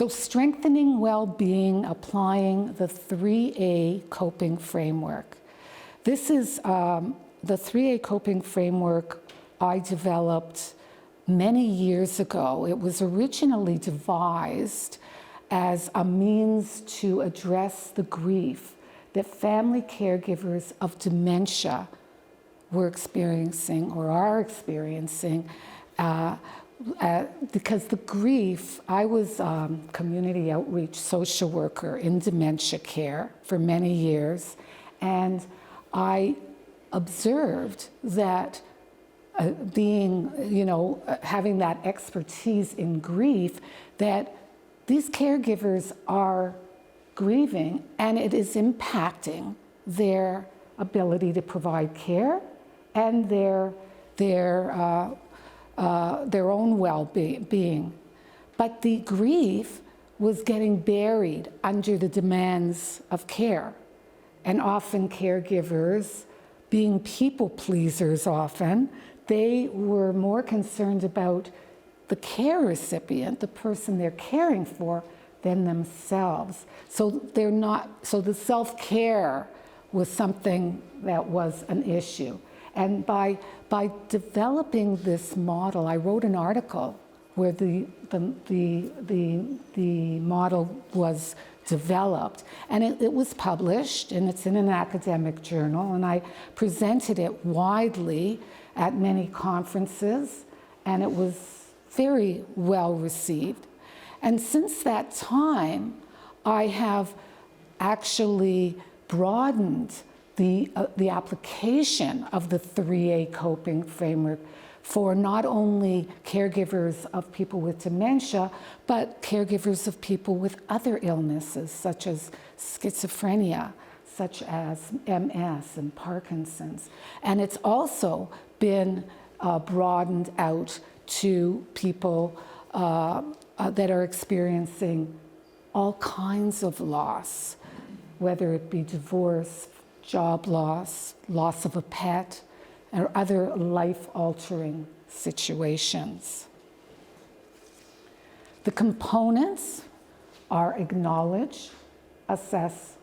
So strengthening well-being, applying the 3A coping framework. This is the 3A coping framework I developed many years ago. It was originally devised as a means to address the grief that family caregivers of dementia were experiencing or are experiencing, because the grief, I was a community outreach social worker in dementia care for many years, and I observed that having that expertise in grief, that these caregivers are grieving and it is impacting their ability to provide care and their own well-being. But the grief was getting buried under the demands of care. And often caregivers, being people pleasers often, they were more concerned about the care recipient, the person they're caring for, than themselves. So the self-care was something that was an issue. And by developing this model, I wrote an article where the model was developed, and it was published, and it's in an academic journal, and I presented it widely at many conferences, and it was very well received. And since that time, I have actually broadened the application of the 3A coping framework for not only caregivers of people with dementia, but caregivers of people with other illnesses, such as schizophrenia, such as MS and Parkinson's. And it's also been broadened out to people that are experiencing all kinds of loss, whether it be divorce, job loss, loss of a pet, or other life-altering situations. The components are acknowledge, assess,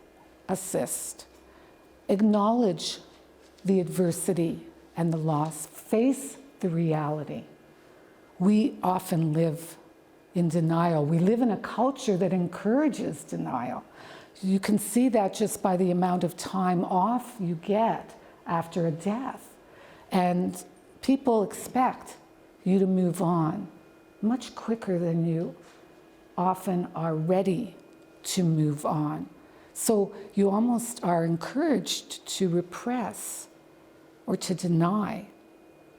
assist. Acknowledge the adversity and the loss. Face the reality. We often live in denial. We live in a culture that encourages denial. You can see that just by the amount of time off you get after a death. And people expect you to move on much quicker than you often are ready to move on. So you almost are encouraged to repress or to deny.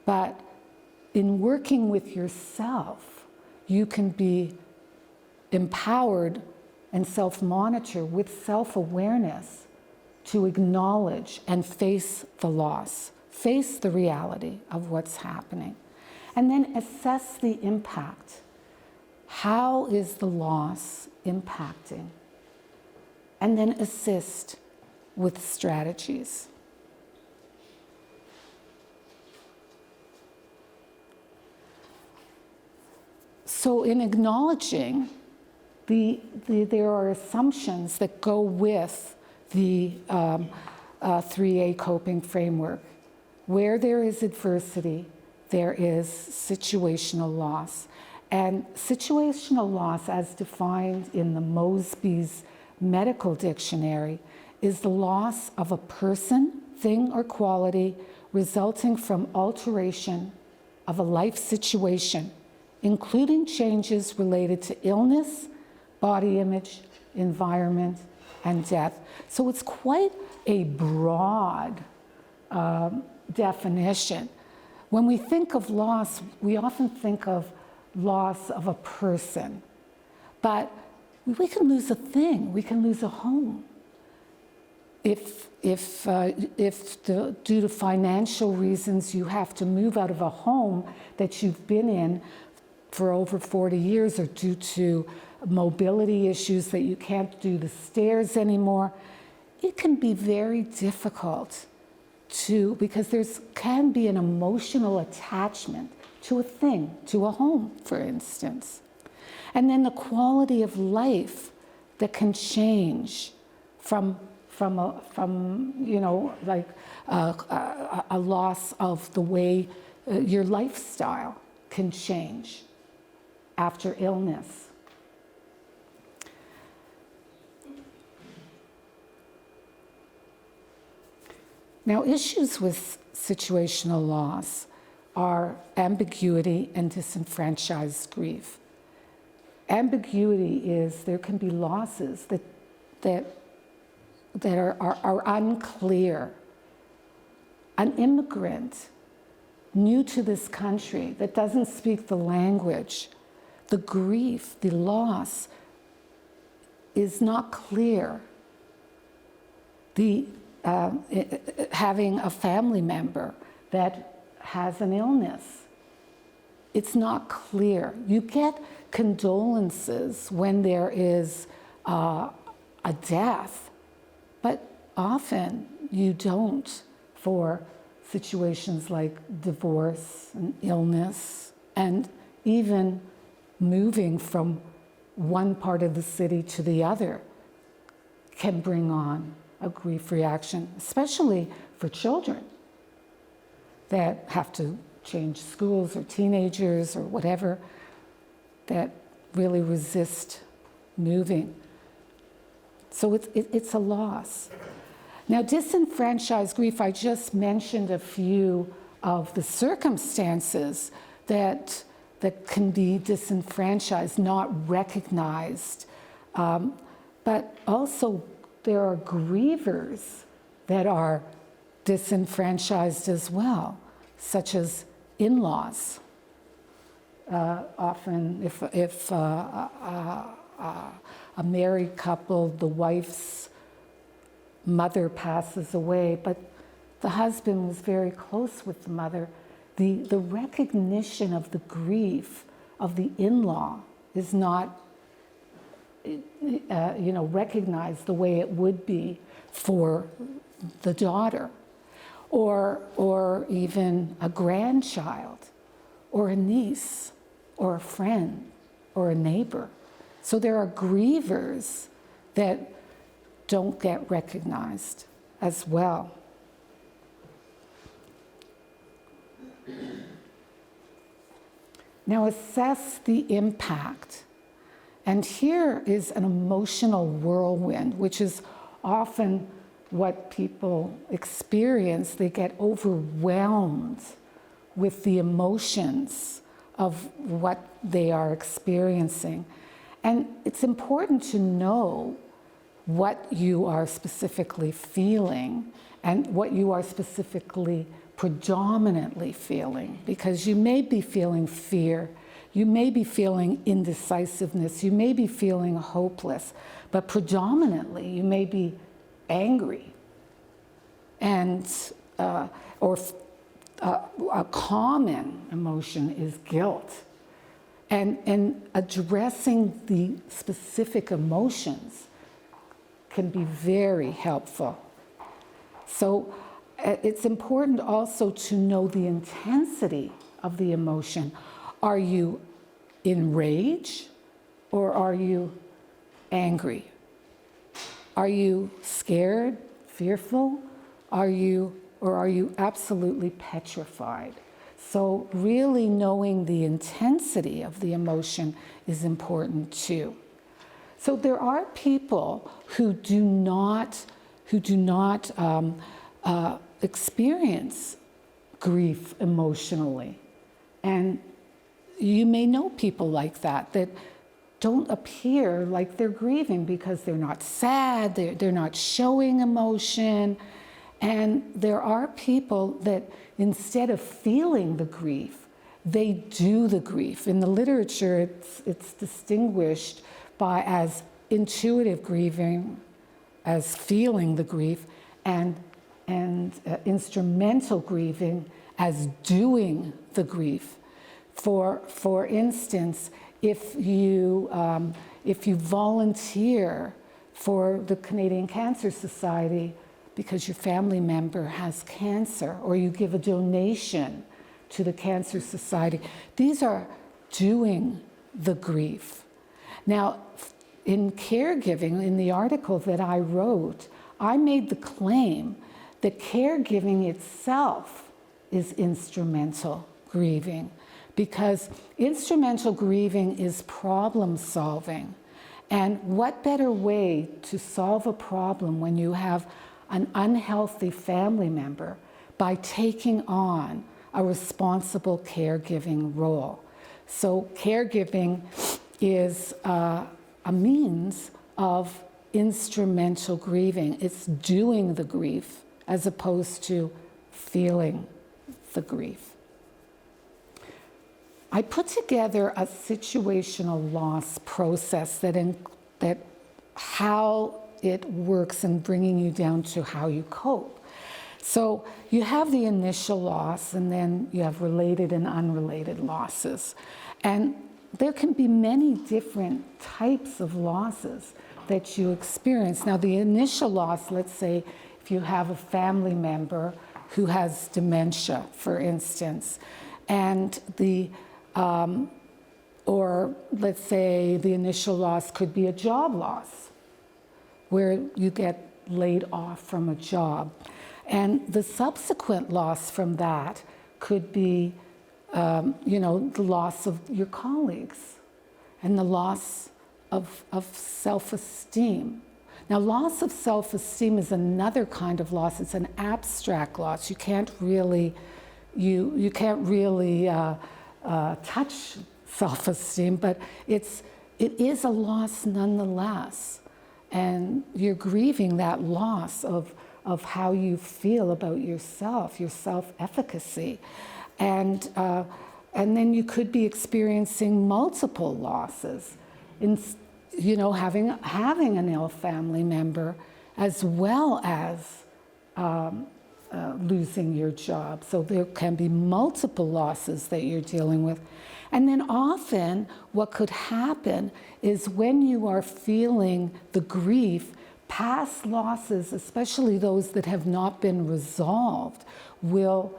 But in working with yourself, you can be empowered and self-monitor with self-awareness to acknowledge and face the loss, face the reality of what's happening, and then assess the impact. How is the loss impacting? And then assist with strategies. So in acknowledging, there are assumptions that go with the 3A coping framework. Where there is adversity, there is situational loss. And situational loss, as defined in the Mosby's Medical Dictionary, is the loss of a person, thing, or quality resulting from alteration of a life situation, including changes related to illness, body image, environment, and death. So it's quite a broad definition. When we think of loss, we often think of loss of a person, but we can lose a thing, we can lose a home. If due to financial reasons you have to move out of a home that you've been in for over 40 years, or due to mobility issues that you can't do the stairs anymore, it can be very difficult because can be an emotional attachment to a thing, to a home, for instance. And then the quality of life that can change from like a loss of the way your lifestyle can change after illness. Now, issues with situational loss are ambiguity and disenfranchised grief. Ambiguity is there can be losses that are unclear. An immigrant new to this country that doesn't speak the language, the grief, the loss is not clear. Having a family member that has an illness, it's not clear. You get condolences when there is a death, but often you don't for situations like divorce and illness, and even moving from one part of the city to the other can bring on a grief reaction, especially for children that have to change schools, or teenagers or whatever, that really resist moving. So it's a loss. Now, disenfranchised grief, I just mentioned a few of the circumstances that can be disenfranchised, not recognized. But also there are grievers that are disenfranchised as well, such as in-laws. Often if a married couple, the wife's mother passes away, but the husband was very close with the mother, the recognition of the grief of the in-law is not recognized the way it would be for the daughter, or even a grandchild, or a niece, or a friend, or a neighbor. So there are grievers that don't get recognized as well. Now assess the impact. And here is an emotional whirlwind, which is often what people experience. They get overwhelmed with the emotions of what they are experiencing. And it's important to know what you are specifically feeling and what you are specifically predominantly feeling, because you may be feeling fear, you may be feeling indecisiveness, you may be feeling hopeless, but predominantly you may be angry, and a common emotion is guilt. And addressing the specific emotions can be very helpful. So it's important also to know the intensity of the emotion. Are you in rage or are you angry? Are you scared, fearful? Are you absolutely petrified? So really knowing the intensity of the emotion is important too. So there are people who do not experience grief emotionally. And you may know people like that don't appear like they're grieving because they're not sad, they're not showing emotion. And there are people that instead of feeling the grief, they do the grief. In the literature, it's distinguished as intuitive grieving, as feeling the grief, and instrumental grieving as doing the grief. For instance, if you volunteer for the Canadian Cancer Society because your family member has cancer, or you give a donation to the Cancer Society, these are doing the grief. Now, in caregiving, in the article that I wrote, I made the claim that caregiving itself is instrumental grieving, because instrumental grieving is problem solving. And what better way to solve a problem when you have an unhealthy family member by taking on a responsible caregiving role? So caregiving is a means of instrumental grieving. It's doing the grief as opposed to feeling the grief. I put together a situational loss process that how it works in bringing you down to how you cope. So you have the initial loss, and then you have related and unrelated losses. And there can be many different types of losses that you experience. Now, the initial loss, let's say if you have a family member who has dementia, for instance, and or let's say the initial loss could be a job loss, where you get laid off from a job. And the subsequent loss from that could be, the loss of your colleagues and the loss of self-esteem. Now, loss of self-esteem is another kind of loss. It's an abstract loss. You can't really, you can't really touch self-esteem, but it is a loss nonetheless. And you're grieving that loss of how you feel about yourself, your self-efficacy. And then you could be experiencing multiple losses, having an ill family member, as well as losing your job. So there can be multiple losses that you're dealing with. And then often what could happen is when you are feeling the grief, past losses, especially those that have not been resolved, will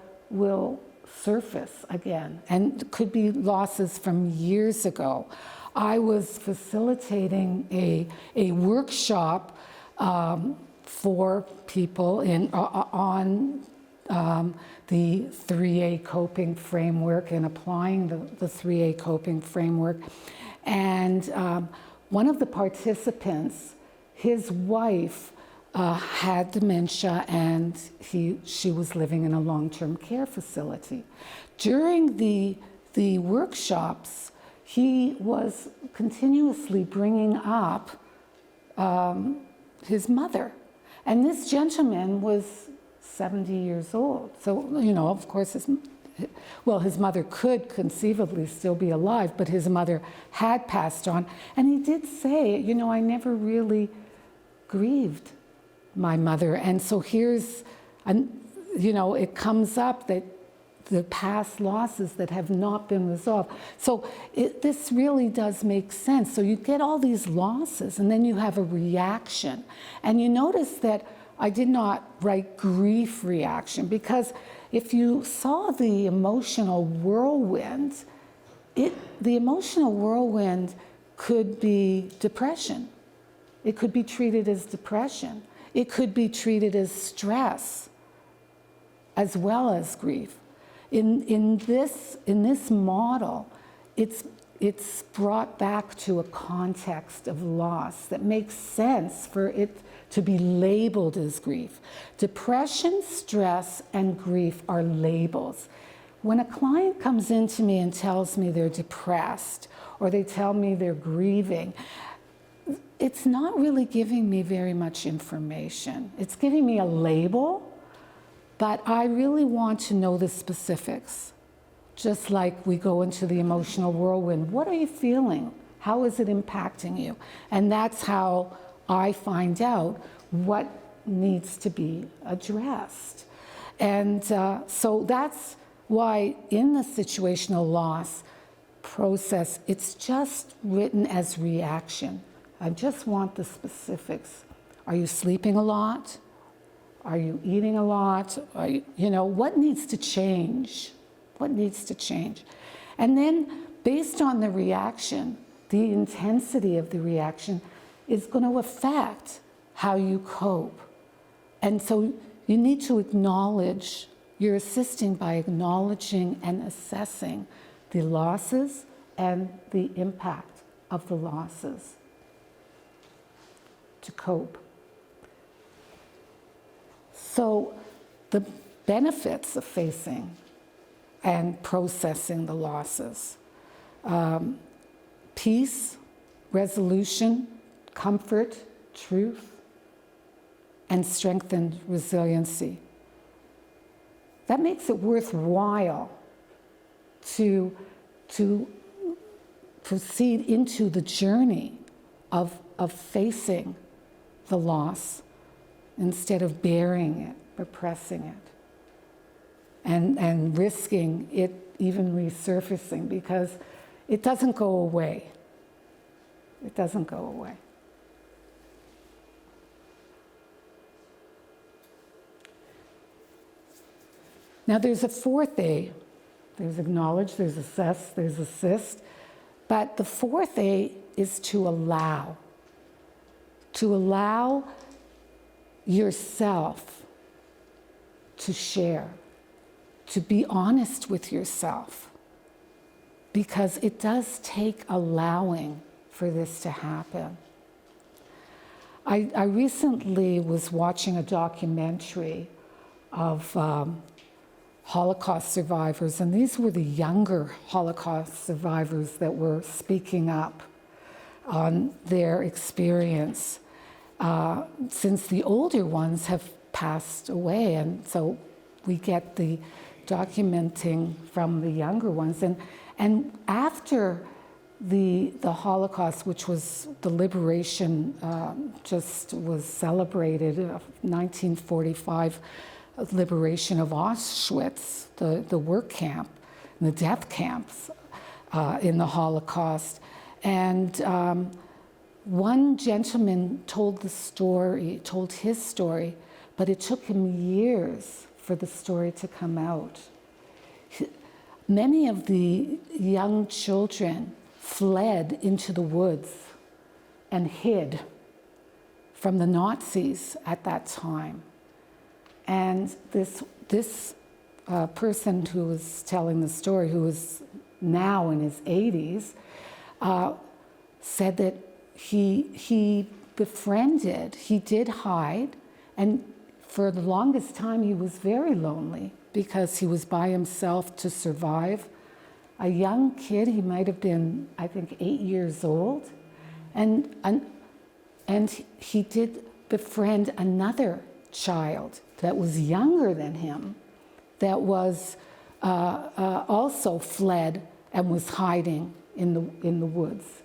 surface again, and could be losses from years ago. I was facilitating a workshop for people on the 3A coping framework and applying the 3A coping framework. And one of the participants, his wife had dementia, and she was living in a long-term care facility. During the workshops, he was continuously bringing up his mother. And this gentleman was 70 years old. So, of course, his mother could conceivably still be alive, but his mother had passed on. And he did say, I never really grieved my mother. And so here's, it comes up that the past losses that have not been resolved. So this really does make sense. So you get all these losses, and then you have a reaction. And you notice that I did not write grief reaction, because if you saw the emotional whirlwind, the emotional whirlwind could be depression. It could be treated as depression. It could be treated as stress, as well as grief. In this model, it's brought back to a context of loss that makes sense for it to be labeled as grief. Depression, stress, and grief are labels. When a client comes into me and tells me they're depressed, or they tell me they're grieving, it's not really giving me very much information. It's giving me a label, but I really want to know the specifics. Just like we go into the emotional whirlwind. What are you feeling? How is it impacting you? And that's how I find out what needs to be addressed. And so that's why in the situational loss process, it's just written as reaction. I just want the specifics. Are you sleeping a lot? Are you eating a lot? What needs to change? What needs to change? And then based on the reaction, the intensity of the reaction is going to affect how you cope. And so you need to acknowledge, you're assisting by acknowledging and assessing the losses and the impact of the losses to cope. So the benefits of facing and processing the losses: peace, resolution, comfort, truth, and strengthened resiliency. That makes it worthwhile to proceed into the journey of facing the loss instead of burying it, repressing it, and risking it even resurfacing, because it doesn't go away. It doesn't go away. Now there's a fourth A. There's acknowledge, there's assess, there's assist. But the fourth A is to allow. To allow yourself to share, to be honest with yourself. Because it does take allowing for this to happen. I recently was watching a documentary of Holocaust survivors, and these were the younger Holocaust survivors that were speaking up on their experience, since the older ones have passed away, and so we get the documenting from the younger ones. And after the Holocaust, which was the liberation, just was celebrated, 1945 liberation of Auschwitz, the work camp, the death camps in the Holocaust. And one gentleman told his story, but it took him years for the story to come out. Many of the young children fled into the woods and hid from the Nazis at that time. And this person who was telling the story, who was now in his 80s, said that he befriended, he did hide, and for the longest time he was very lonely because he was by himself to survive. A young kid, he might have been, I think, 8 years old, and he did befriend another child that was younger than him, that was also fled and was hiding in the woods.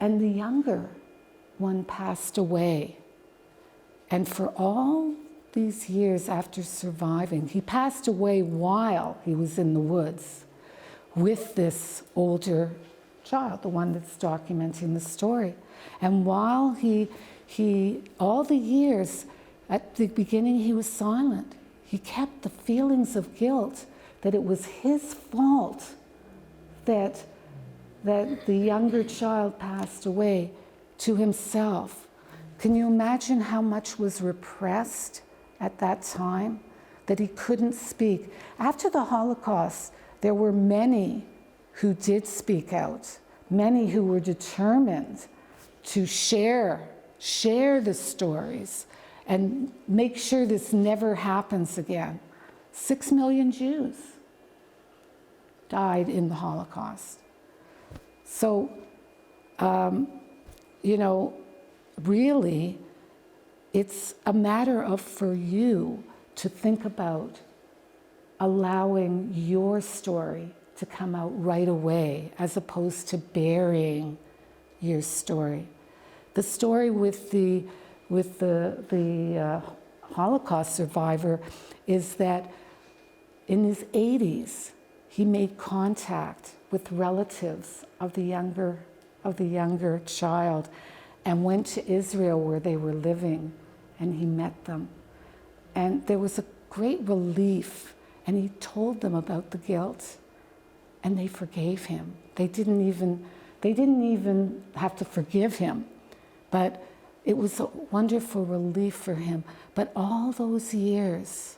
And the younger one passed away. And for all these years after surviving, he passed away while he was in the woods with this older child, the one that's documenting the story. And while he all the years, at the beginning he was silent. He kept the feelings of guilt that it was his fault that the younger child passed away to himself. Can you imagine how much was repressed at that time, that he couldn't speak? After the Holocaust, there were many who did speak out, many who were determined to share the stories and make sure this never happens again. 6 million Jews died in the Holocaust. So, really, it's a matter of, for you to think about allowing your story to come out right away, as opposed to burying your story. The story with the Holocaust survivor is that in his 80s, he made contact with relatives of the younger child and went to Israel where they were living, and he met them. And there was a great relief, and he told them about the guilt, and they forgave him. They didn't even They didn't even have to forgive him, but it was a wonderful relief for him. But all those years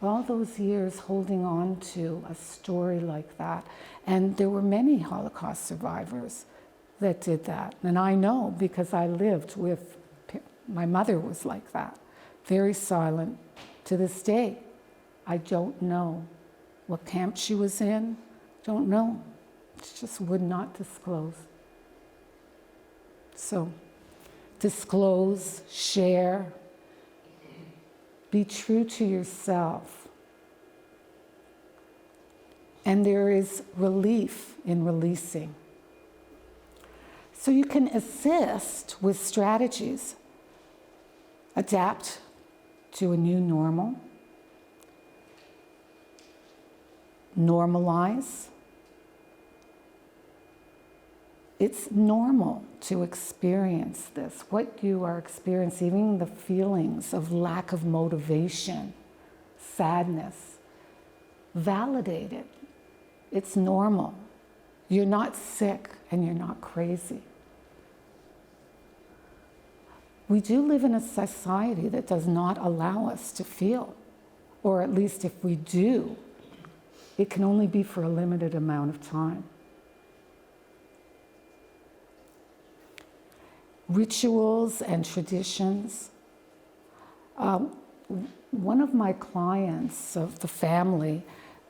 holding on to a story like that, and there were many Holocaust survivors that did that. And I know because I lived with, my mother was like that, very silent. To this day, I don't know what camp she was in, don't know. She just would not disclose. So, disclose, share, be true to yourself. And there is relief in releasing. So you can assist with strategies, adapt to a new normal, normalize. It's normal to experience this, what you are experiencing, even the feelings of lack of motivation, sadness. Validate it. It's normal. You're not sick and you're not crazy. We do live in a society that does not allow us to feel, or at least if we do, it can only be for a limited amount of time. Rituals and traditions. One of my clients of the family,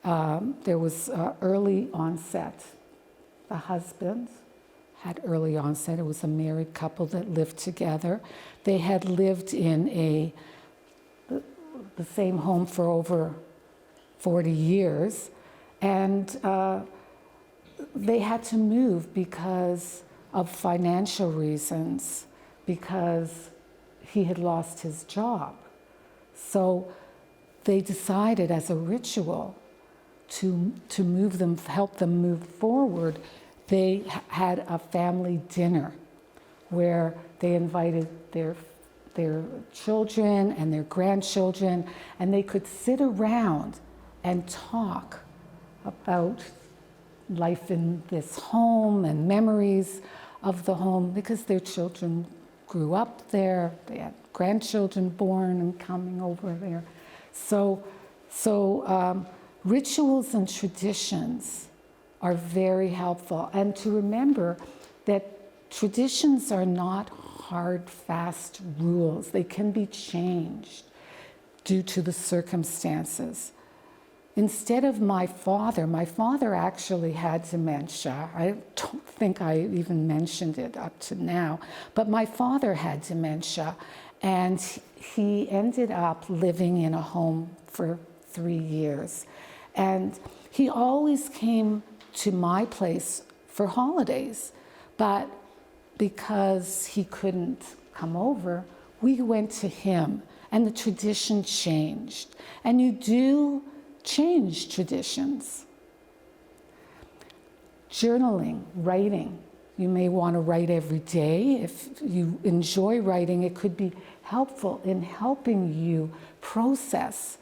there was early onset. The husband had early onset. It was a married couple that lived together. They had lived in the same home for over 40 years, and they had to move because of financial reasons, because he had lost his job. So they decided as a ritual to move them, help them move forward. They had a family dinner where they invited their children and their grandchildren, and they could sit around and talk about life in this home and memories of the home, because their children grew up there, they had grandchildren born and coming over there. So rituals and traditions are very helpful. And to remember that traditions are not hard, fast rules. They can be changed due to the circumstances. Instead of my father actually had dementia. I don't think I even mentioned it up to now, but my father had dementia, and he ended up living in a home for 3 years. And he always came to my place for holidays, but because he couldn't come over, we went to him, and the tradition changed. And you do change traditions. Journaling, writing. You may want to write every day. If you enjoy writing, it could be helpful in helping you process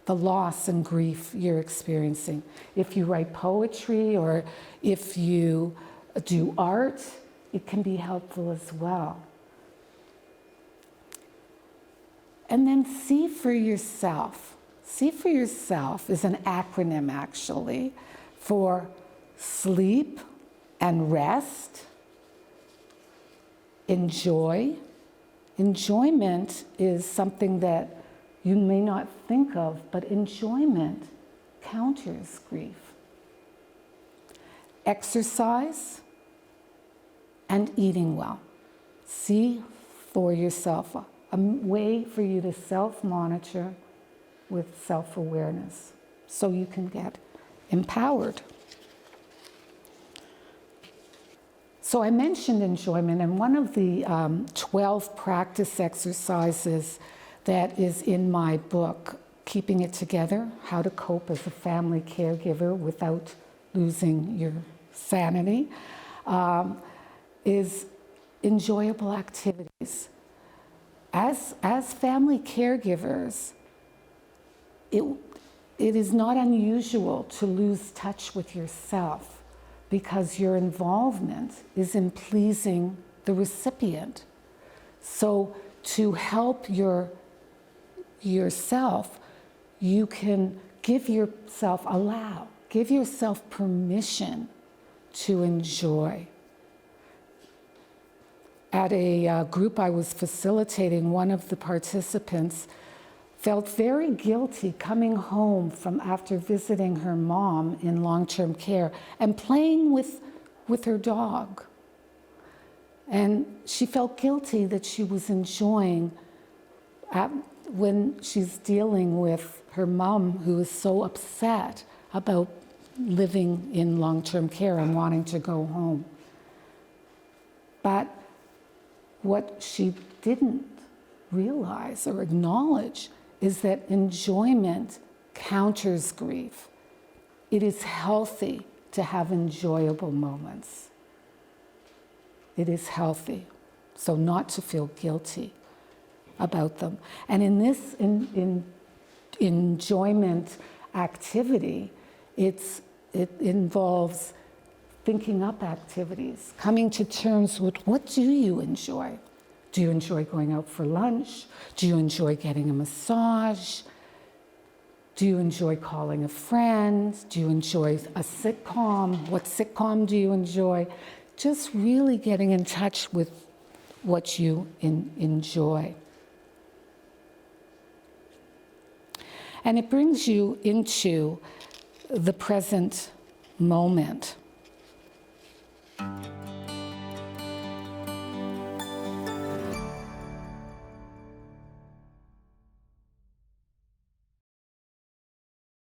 the loss and grief you're experiencing. If you write poetry or if you do art, it can be helpful as well. And then see for yourself. See for yourself is an acronym actually for sleep and rest, enjoy. Enjoyment is something that you may not think of, but enjoyment counters grief. Exercise and eating well. See for yourself a way for you to self-monitor with self-awareness so you can get empowered. So I mentioned enjoyment, and one of the 12 practice exercises that is in my book, Keeping It Together, How to Cope as a Family Caregiver Without Losing Your Sanity, is enjoyable activities. As family caregivers, it is not unusual to lose touch with yourself, because your involvement is in pleasing the recipient. So to help yourself, you can give yourself permission to enjoy. At a group I was facilitating, one of the participants felt very guilty coming home from after visiting her mom in long-term care and playing with her dog. And she felt guilty that she was enjoying when she's dealing with her mom, who is so upset about living in long-term care and wanting to go home. But what she didn't realize or acknowledge is that enjoyment counters grief. It is healthy to have enjoyable moments. It is healthy, so not to feel guilty about them. And in this enjoyment activity, it involves thinking up activities, coming to terms with what do you enjoy? Do you enjoy going out for lunch? Do you enjoy getting a massage? Do you enjoy calling a friend? Do you enjoy a sitcom? What sitcom do you enjoy? Just really getting in touch with what you enjoy. And it brings you into the present moment.